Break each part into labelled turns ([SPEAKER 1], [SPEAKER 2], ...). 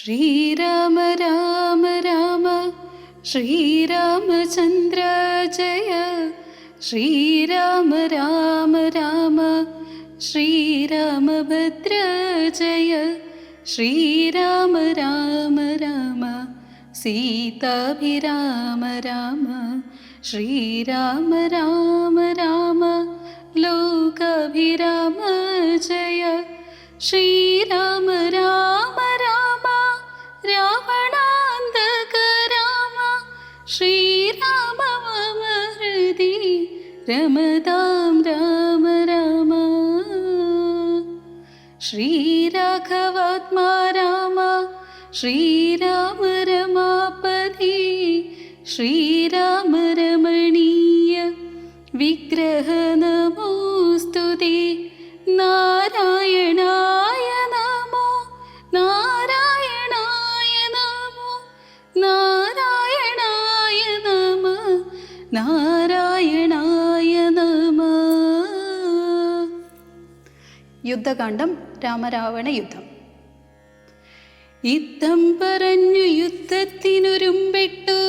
[SPEAKER 1] ശ്രീരാമ രാമ രാമ ശ്രീരാമചന്ദ്ര ജയ. ശ്രീരാമ രാമ രാമ ശ്രീരാമഭദ്ര ജയ. ശ്രീരാമ രാമ രാമ സീതാഭിരാമ രാമ. ശ്രീരാമ രാമ രാമ ലോകാഭിരാമ ജയ. ശ്രീരാമ രാമ രാമ രാവണാന്തക രാമ. ശ്രീരാമ മമ ഹൃദി രമതാം രാമ രാമ. ശ്രീരാഘവാത്മാ രാമ ശ്രീരാമ രമാപതി. ശ്രീരാമ രമണീയ വിഗ്രഹ നമോസ്തുതേ. നാരായണായ നമോ നാരായണായ നമോ നാരായണായ നമ നാരായണായ നമ. യുദ്ധകാന്ഡം രാമരാവണ യുദ്ധം. യുദ്ധം പറഞ്ഞു യുദ്ധത്തിനുരുമ്പെട്ടു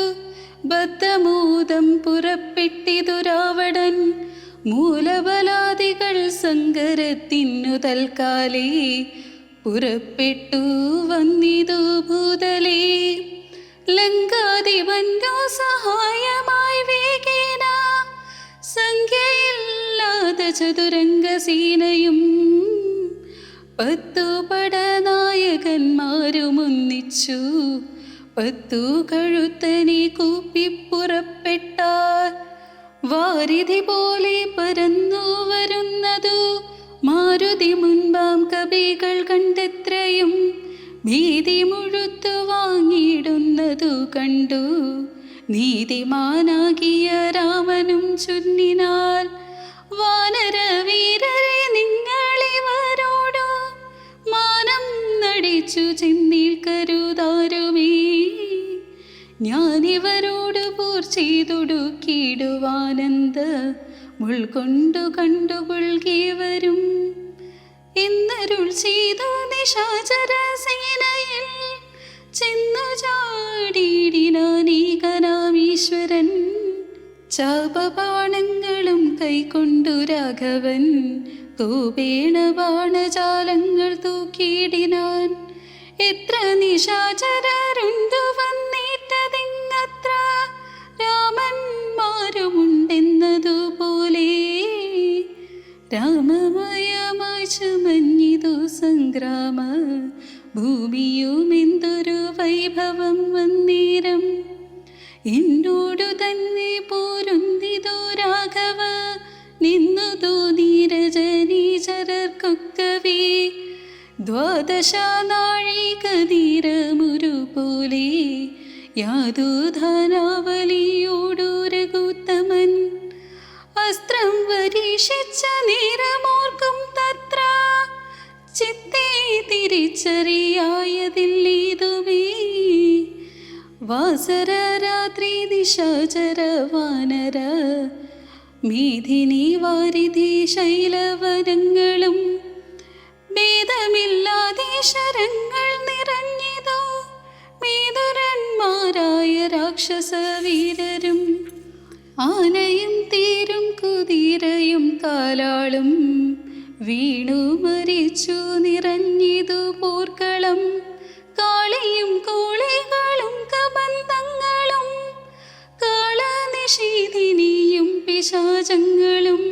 [SPEAKER 1] ബദ്ധമൂതം പുറപ്പെട്ടിതു രാവണൻ. മൂലബലാദികൾ സങ്കരത്തിനു തൽക്കാലേ പുറപ്പെട്ടു വന്നിതു ഭൂതലേ. ലങ്കാധിപന്റു സഹായമായി വേഗേന സംഖ്യയില്ലാത ചതുരംഗസേനയും 10 പടനായകന്മാരുമൊന്നിച്ചു 10 കഴുത്തനെ കൂപ്പിപ്പുറപ്പെട്ടാൽ വാരിധി പോലെ പരന്നു വരുന്നതു മാരുതി മുൻപാം കവികൾ കണ്ടെത്രയും ഭീതി മുഴുത്തു വാങ്ങിയിടുന്നതു കണ്ടു. നീതിമാനാകിയ രാമനും ചൊല്ലിനാൽ, വാനരവീരരെ നിങ്ങളിവരോടു മാനം നടിച്ചു ചെന്നിൽക്കരുതാരുമേ. ഞാനിവരോട് പോർ ചെയ്തൊടുക്കിടുവാനന്ദ മുൾകൊണ്ടു കണ്ടുകൊള്ളുകി വരും എന്നരുൾ ചെയ്തു. നിശാചര സേനയിൽ ചെന്നു ചാടിയിടിനാനീകനാമീശ്വരൻ. ചാപബാണങ്ങളും കൈക്കൊണ്ടു രാഘവൻ കോപേണ ബാണജാലങ്ങൾ തൂക്കിയിടിനാൻ. എത്ര നിശാചരരുണ്ടു വന്നേറ്റതിങ്ങത്ര രാമന്മാരുമുണ്ടെന്നതുപോലെ രാമമയമായി ചമഞ്ഞിതു സംഗ്രാമ ഭൂമിയും. എന്തൊരു വൈഭവം വന്നേരം എന്നോടു തന്നെ പോരുന്നിതു രാഘവ നിന്നതു നീരജനീചരർക്കൊക്കവേ. 12 നാഴികതീരമുരു പോലെ യാതുധനാവലിയോടു രഘുത്തമൻ. അസ്ത്രം പരീക്ഷിച്ച നേരമോർക്കും തത്ര ചിത്തേ തിരിച്ചറിയായതില്ലേതുമേ. വാസര രാത്രി നിശാചര വാനര മേധിനി വാരിധി ശൈലവനങ്ങളും ഭേദമില്ലാതെ ശരങ്ങൾ നിറഞ്ഞിതോ മേതുരന്മാരായ രാക്ഷസവീരരും. ആനയും തേരും കുതിരയും കാലാളും വീണു മരിച്ചു നിറഞ്ഞിതു പോർക്കളം. കാളിയും കോളികളും കബന്ധങ്ങളും കാളനിഷേധിനിയും പിശാചങ്ങളും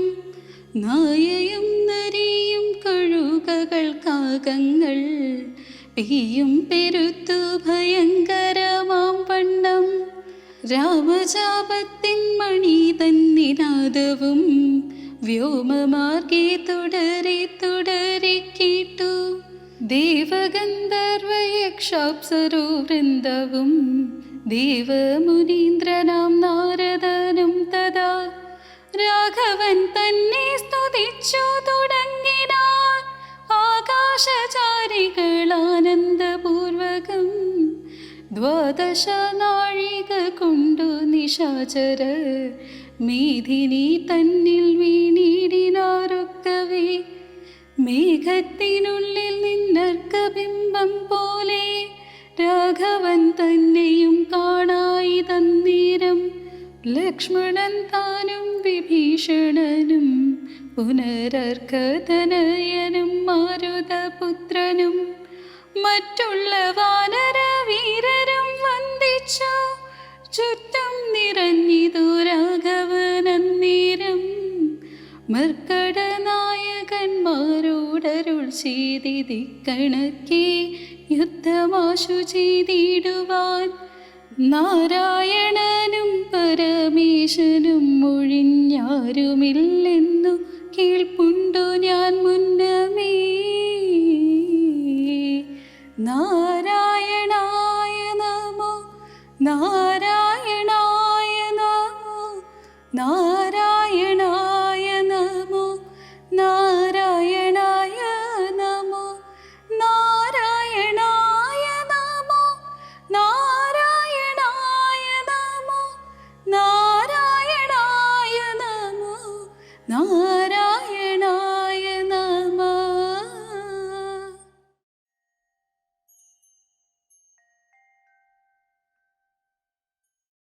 [SPEAKER 1] നായയും നരിയും കഴുകകൾ കാകങ്ങൾ പെയ്യും പെരുത്തു ഭയങ്കരമാം വണ്ണം. രാമജാപത്തിൻ മണി തന്നിനാദവും വ്യോമമാർഗേ തുടരെ തുടരെ കേട്ടു. ദേവഗന്ധർവയക്ഷാപ്സരോ വൃന്ദവും ദേവമുനീന്ദ്രനാം നാരദനും തഥാ രാഘവൻ തന്നെ സ്തുതിച്ചു തുടങ്ങിനാർ. ആകാശചാരികൾ ആനന്ദപൂർവകം 12 നാഴിക കൊണ്ടു നിശാചര മേധിനി തന്നിൽ വീണിടിനാരൊക്കവേ. മേഘത്തിനുള്ളിൽ നിന്നർക്കബിംബം പോലെ രാഘവൻ തന്നെയും കാണായി തന്നേരം ലക്ഷ്മണൻ താനും വിഭീഷണനും പുനരർക്കതനയനും മാരുതപുത്രനും മറ്റുള്ള വാനര വീരരും വന്ദിച്ചു ചുറ്റും നിറഞ്ഞിതു രാഘവനന്നേരം മർക്കടനായകന്മാരോടരുൾ ചെയ്തിക്കണക്കെ യുദ്ധമാശു ചെയ്തിടുവാൻ നാരായണനും പരമേശനും ഒഴിഞ്ഞാരുമില്ലെന്നു കേൾപ്പുണ്ടു ഞാൻ മുന്നമേ. നാരായണായ നമോ നാരായണായ നമോ നാരായണായ നമോ നാരായണായ നമോ നാരായണായ നമോ നാരായണായ നമോ നാരായണായ നമോ നാരായണായ